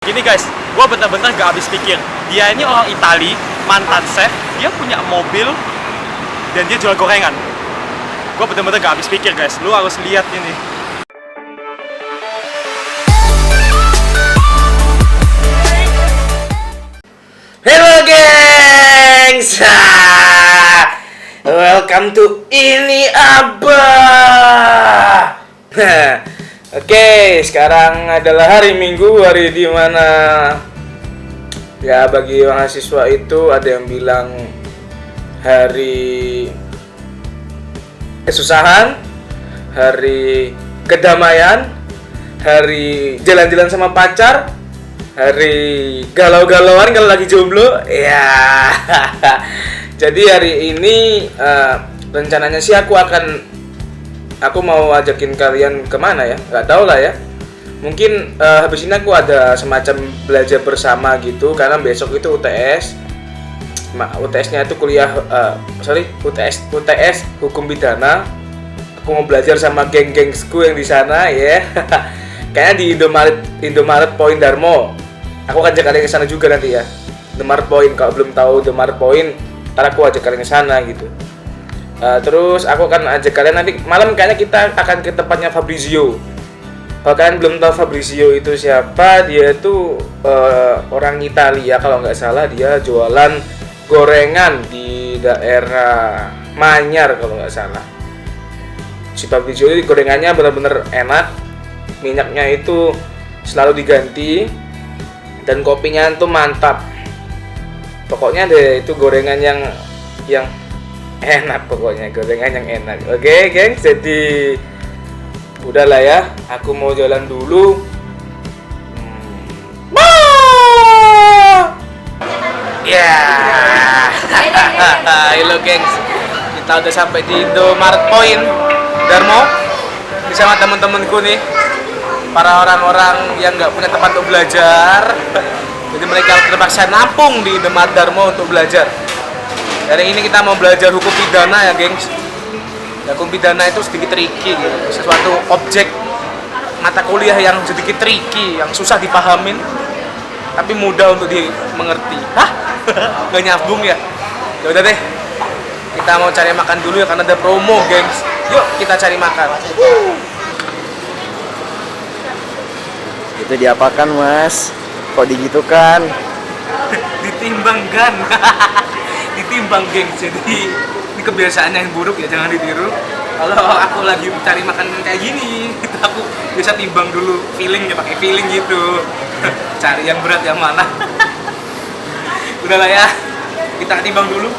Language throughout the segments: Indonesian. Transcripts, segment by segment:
Gini guys, gue bener-bener gak habis pikir. Dia ini orang Itali, mantan chef, dia punya mobil, dan dia jual gorengan. Gue bener-bener gak habis pikir guys, lu harus lihat ini. Hello gengs, welcome to Ini Abah. Oke, sekarang adalah hari Minggu, hari di mana ya bagi mahasiswa itu ada yang bilang hari kesusahan, hari kedamaian, hari jalan-jalan sama pacar, hari galau-galauan kalau lagi jomblo. Ya. Jadi hari ini rencananya sih aku mau ajakin kalian kemana ya, nggak tahu lah ya. Mungkin habis ini aku ada semacam belajar bersama gitu, karena besok itu UTS. UTS-nya itu UTS hukum pidana. Aku mau belajar sama geng-gengsku yang di sana ya. Kayaknya di Indomaret Point Darmo. Aku akan ajak kalian ke sana juga nanti ya. Indomaret Point, kalau belum tahu Indomaret Point, ntar aku ajak kalian ke sana gitu. Terus aku akan ajak kalian nanti malam, kayaknya kita akan ke tempatnya Fabrizio. Kalau kalian belum tahu Fabrizio itu siapa, dia itu orang Italia kalau nggak salah. Dia jualan gorengan di daerah Manyar kalau nggak salah. Si Fabrizio ini gorengannya benar-benar enak, minyaknya itu selalu diganti, dan kopinya itu mantap. Pokoknya deh itu gorengan yang enak, pokoknya gorengan yang enak. Oke, geng, jadi udahlah ya, aku mau jalan dulu. Ya. Halo, gengs. Kita udah sampai di Indomaret Point Darmo bersama teman-temanku nih, para orang-orang yang nggak punya tempat untuk belajar. Jadi mereka terpaksa nampung di Indomaret Darmo untuk belajar. Hari ini kita mau belajar hukum pidana ya, gengs. Hukum pidana itu sedikit tricky gitu. Sesuatu objek mata kuliah yang sedikit tricky, yang susah dipahamin tapi mudah untuk dimengerti. Hah? Gak nyambung ya? Ya udah deh. Kita mau cari makan dulu ya, karena ada promo, gengs. Yuk kita cari makan. Itu diapakan, Mas? Kok digitukan? Ditimbangkan. Ditimbang, gengs. Jadi ini kebiasaan yang buruk ya, jangan ditiru. Kalau aku lagi cari makan kayak gini, itu aku biasa timbang dulu, feeling ya, pakai feeling gitu. Cari yang berat yang mana. Udahlah ya, kita timbang dulu.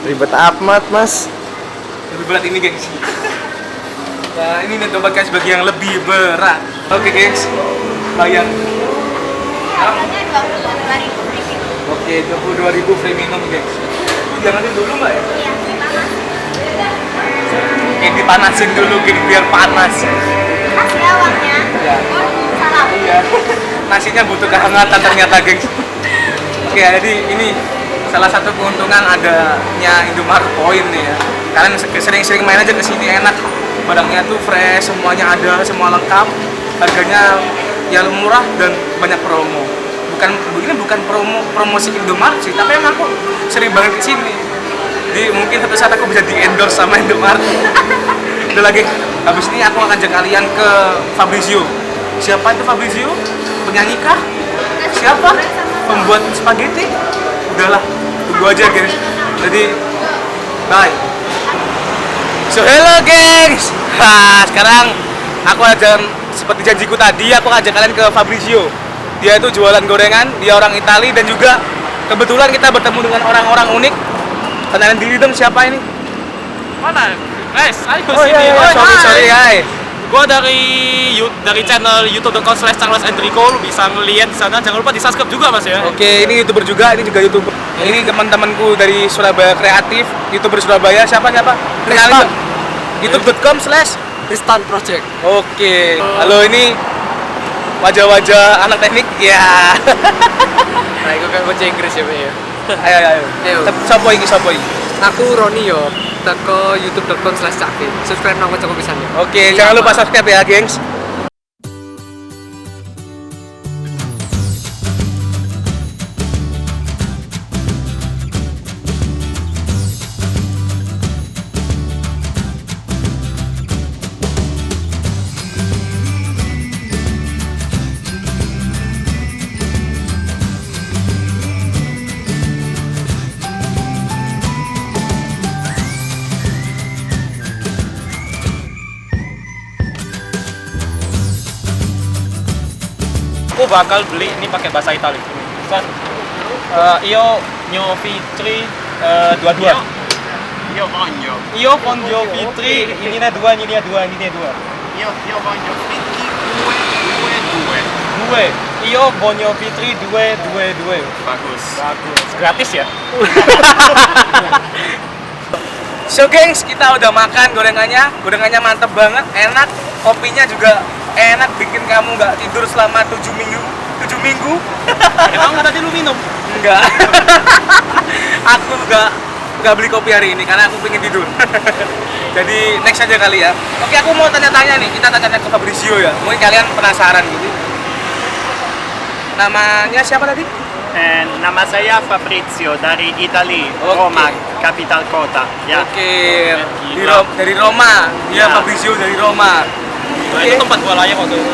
Ribet amat, Mas. Lebih berat ini, gengs. Nah, ini nih coba guys, bagi yang lebih berat. Oke, gengs. Bayang. Oke, 22.000 free minum, gengs. Jangan dulu mbak ya? Iya, oke, dipanasin dulu, geng, biar panas. Pas ya uangnya? Ya. Salam. Iya. Nasinya butuh kehangatan ternyata, gengs. Oke, jadi ini salah satu keuntungan adanya Indomaret Point nih ya. Kalian sering-sering main aja ke sini, enak. Barangnya tuh fresh, semuanya ada, semua lengkap. Harganya ya murah dan banyak promo. Bukan promosi Indomaret sih, tapi emang aku sering banget ke sini. Jadi mungkin suatu saat aku bisa di-endorse sama Indomaret. Udah lagi, habis ini aku akan ajak kalian ke Fabrizio. Siapa itu Fabrizio? Penyanyi kah? Siapa? Pembuat spaghetti? Udahlah, tunggu aja, guys. Jadi, bye. So, hello, gengs. Sekarang aku akan, seperti janjiku tadi, aku ajak kalian ke Fabrizio. Dia itu jualan gorengan, dia orang Itali, dan juga kebetulan kita bertemu dengan orang-orang unik. Kenalin diri dong, siapa ini? Mana? Guys, ayo Oh sini. iya, Oi, sorry, hai. Gue dari channel youtube.com/charlesenrico. Lu bisa ngeliat di sana. Jangan lupa di subscribe juga, Mas ya. Oke, ini YouTuber juga, ini juga YouTuber. Ini teman-temanku dari Surabaya Kreatif, YouTuber Surabaya. Siapa? Kenalin dong. youtube.com/Tristan Project. Oke. Halo, ini wajah-wajah anak teknik. Ya. Nah, itu kan bahasa Inggris ya, Pak ya. Ayo. Sopo iki? Aku Roni yo. Teko youtube.com/cakti. Subscribe nang kocok pisan ya. Oke, jangan lupa subscribe ya, gengs. aku bakal beli ini pakai bahasa Italia. San, io mio Fitri dua-dua. Io voglio Fitri, ini nih dua. Io voglio fritti due. Due. Io voglio Fitri due. Bagus. Gratis ya? So gengs, kita udah makan gorengannya mantep banget, enak, kopinya juga enak, bikin kamu nggak tidur selama 7 minggu. Emang tadi lu minum? Enggak. Aku nggak beli kopi hari ini karena aku pengen tidur. Jadi next aja kali ya. Oke, aku mau tanya-tanya nih, kita tanya ke Fabrizio ya. Mungkin kalian penasaran gitu. Namanya siapa tadi? Nama saya Fabrizio dari Italia, Oke. Roma, capital kota. Ya. Oke, Gila. dari Roma. Dia Ya. Fabrizio dari Roma. Nah, itu tempat gua layak waktu itu.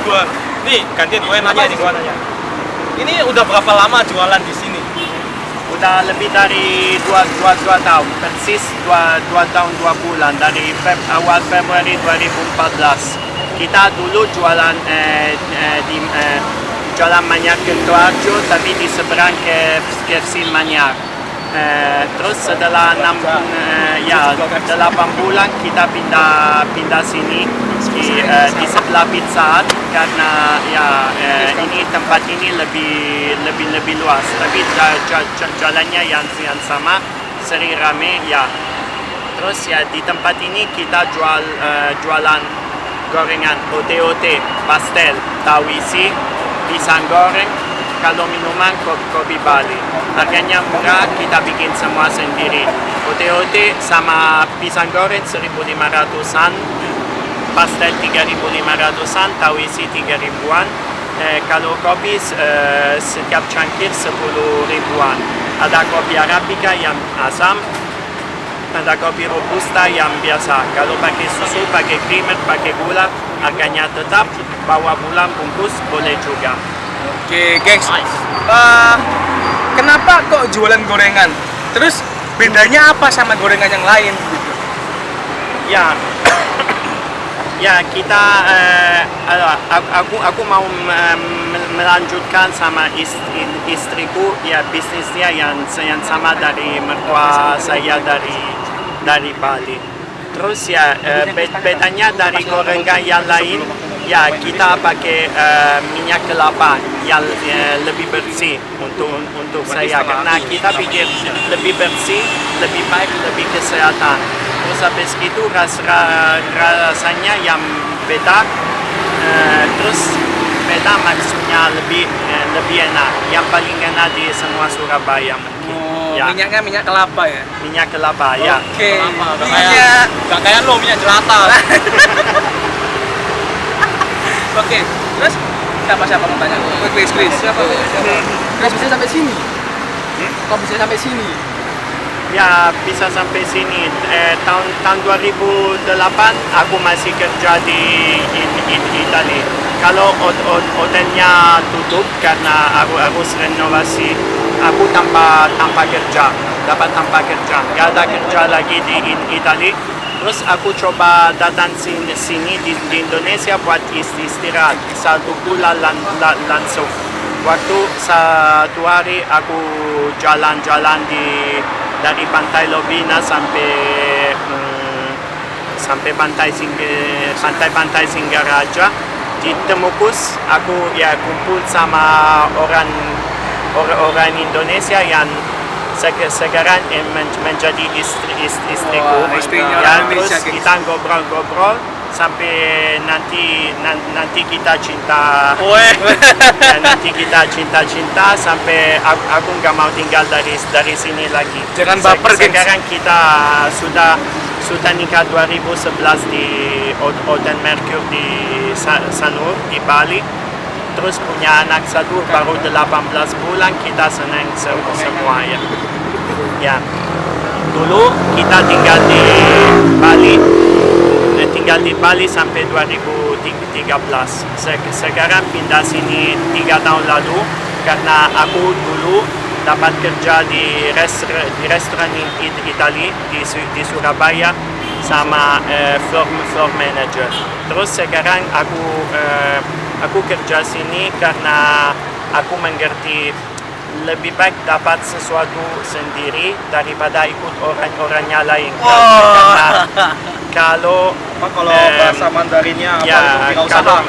Gua. Nih, gantian gua yang nanya nih, gua nanya. Ini udah berapa lama jualan di sini? Udah lebih dari dua tahun, persis 2 tahun 2 bulan dari awal Februari 2014. Kita dulu jualan di Jalan Manyar Kertoharjo, tapi di seberang KFC Manyar. Terus setelah 8 bulan kita pindah sini di sebelah Pizza Hut karena ini tempat ini lebih luas, tapi jalannya yang sama, sering rame ya. Terus ya di tempat ini kita jualan gorengan, ote-ote, pastel, tahu isi, pisang goreng, kalau minuman kopi Bali. Harganya murah, kita bikin semua sendiri. Ote-ote sama pisang goreng 1.500-an, pastel 3.500-an, tahu isi 3.000-an. Kalau kopi setiap cangkir 10.000-an. Ada kopi Arabica yang asam, ada kopi Robusta yang biasa. Kalau pakai susu, pakai creamer, pakai gula, harganya tetap. Bawa pulang bungkus boleh juga. Oke, gengs. Nice. Kenapa kok jualan gorengan? Terus bedanya apa sama gorengan yang lain? Ya, ya kita aku mau melanjutkan sama istriku ya bisnisnya yang sama dari mertua saya dari Bali. Terus ya bedanya dari gorengan yang lain ya kita pakai minyak kelapa yang lebih bersih untuk saya karena kita pikir lebih bersih, lebih baik, lebih kesehatan. Terus habis itu rasanya yang beda, terus beda maksudnya lebih enak, yang paling enak di semua Surabaya mungkin. Ya. Minyaknya minyak kelapa ya? Minyak kelapa ya. Oke, Gak minyak. kayak lo minyak jelata. Oke, terus siapa mau tanya? Please. Siapa? Kok bisa sampai sini? Kok bisa sampai sini? Ya bisa sampai sini. Tahun 2008 aku masih kerja di Italia. Kalau hotelnya tutup karena aku harus renovasi, aku tanpa kerja, dapat tanpa kerja, nggak ada kerja lagi di Italia. Terus aku coba datang sini di Indonesia buat istirahat 1 bulan langsung. Waktu 1 hari aku jalan-jalan dari Pantai Lovina sampai Pantai Singaraja. Di Temukus aku ya kumpul sama orang Indonesia yang sekarang menjadi istriku. Wah, istrinya Ya, orang terus Indonesia, guys. kita ngobrol sampai nanti kita cinta. Ya, nanti kita cinta sampai aku nggak mau tinggal dari sini lagi. Jangan baper, gengs. Sekarang kita sudah nikah 2011 di Hotel Mercure di Sanur di Bali. Terus punya anak 1 baru 18 bulan, kita senang semua ya. Ya. Dulu kita tinggal di Bali sampai 2013. Sekarang pindah sini 3 tahun lalu karena aku dulu dapat kerja di restoran Italia di Surabaya sama floor manager. Terus sekarang aku Aku kerja sini karena aku mengerti lebih baik dapat sesuatu sendiri daripada ikut orang-orangnya lain. Karena kalau bahasa Mandarinnya apa itu ya wirausaha? kalau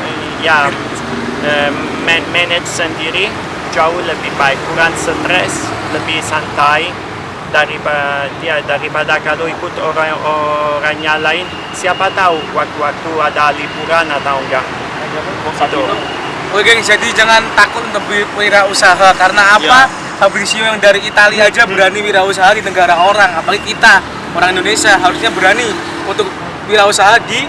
manage sendiri jauh lebih baik, kurang stres, lebih santai daripada kalau ikut orang-orangnya lain. Siapa tahu waktu-waktu ada liburan atau enggak. Itu. Oke gengs, jadi jangan takut untuk wirausaha karena apa? Fabrizio yang dari Italia aja berani wirausaha di negara orang, apalagi kita orang Indonesia harusnya berani untuk wirausaha di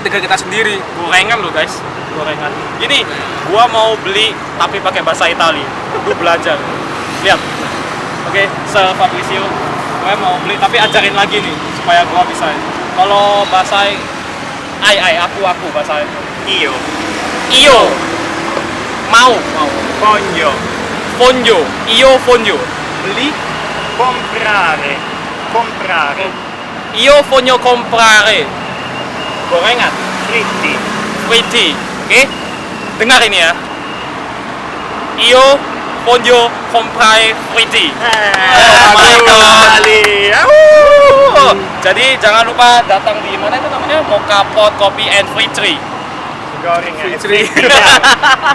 negara kita sendiri. Gorengan loh guys, gorengan. Ini gua mau beli tapi pakai bahasa Itali. Gua belajar. Lihat. Oke, Fabrizio, gue mau beli tapi ajarin lagi nih supaya gua bisa. Kalau bahasa aku bahasa Io, mau voglio, fonjo, fonjo, beli, comprare, io voglio comprare gorengan, fritti, oke? Dengar ini ya, io voglio comprare fritti. Jadi jangan lupa datang di mana itu namanya, Mocha Pot Coffee and Free Tree.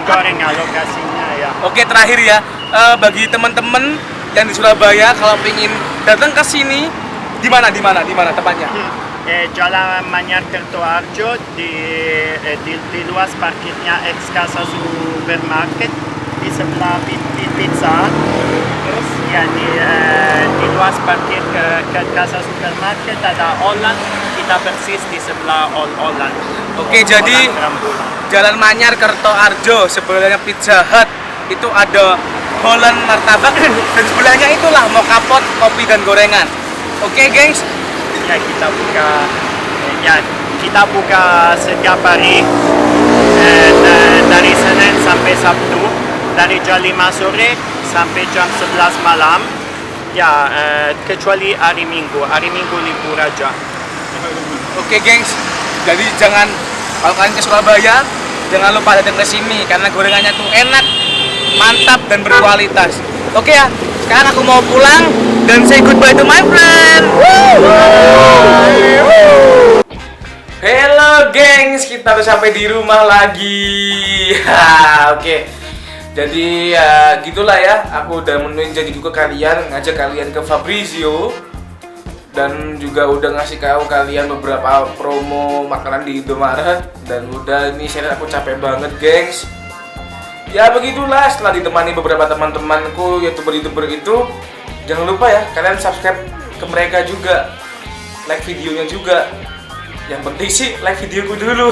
Gorengan lokasinya ya. Oke, terakhir ya, bagi teman-teman yang di Surabaya kalau pengen datang ke sini, di mana tepatnya? Jalan Manyar Kertoharjo di luas parkirnya ex Casa Supermarket di sebelah Pizza. Terus ya di luas parkir ke Casa Supermarket ada Holland, kita persis di sebelah Holland. Oke, jadi Jalan Manyar Kertoharjo sebelahnya Pizza Hut itu ada Holland Martabak dan sebelahnya itulah Mocha Pot Kopi dan Gorengan. Oke guys, Ya kita buka setiap hari dari Senin sampai Sabtu dari jam 5 sore sampai jam 11 malam. Ya kecuali hari Minggu libur aja. oke gengs, jadi jangan, kalau kalian ke Surabaya jangan lupa datang ke sini karena gorengannya tuh enak, mantap dan berkualitas. Oke ya, sekarang aku mau pulang dan say goodbye to my friend. Hello gengs, kita udah sampai di rumah lagi. Oke, jadi ya gitulah ya, aku udah menuin janjiku ke kalian, ngajak kalian ke Fabrizio dan juga udah ngasih tahu kalian beberapa promo makanan di Indomaret. Dan udah, ini share aku capek banget gengs. Ya begitulah, setelah ditemani beberapa teman-temanku youtuber-youtuber itu, jangan lupa ya kalian subscribe ke mereka juga, like videonya juga. Yang penting sih like videoku dulu.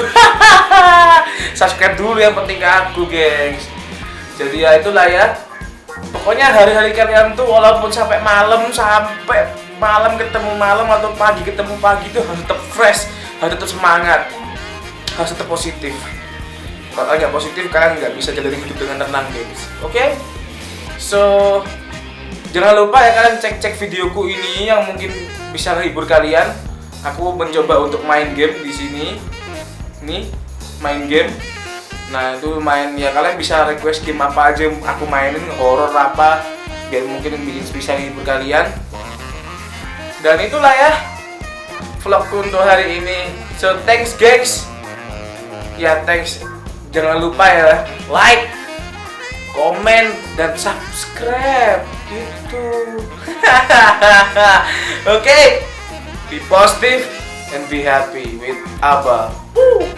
Subscribe dulu yang penting ke aku gengs. Jadi ya itulah ya, pokoknya hari-hari kalian tuh walaupun sampai malam ketemu malam atau pagi ketemu pagi itu harus tetap fresh, harus tetap semangat, harus tetap positif. Kalau nggak positif kalian nggak bisa jalani hidup dengan tenang guys. Oke? So jangan lupa ya kalian cek videoku ini yang mungkin bisa menghibur kalian. Aku mencoba untuk main game di sini. Nih, main game. Nah, itu main ya, kalian bisa request game apa aja aku mainin, horor apa, biar mungkin bisa menghibur kalian. Dan itulah ya vlogku untuk hari ini. So thanks guys. Ya thanks. Jangan lupa ya like, komen, dan subscribe gitu. Oke, be positive and be happy with Abba. Woo.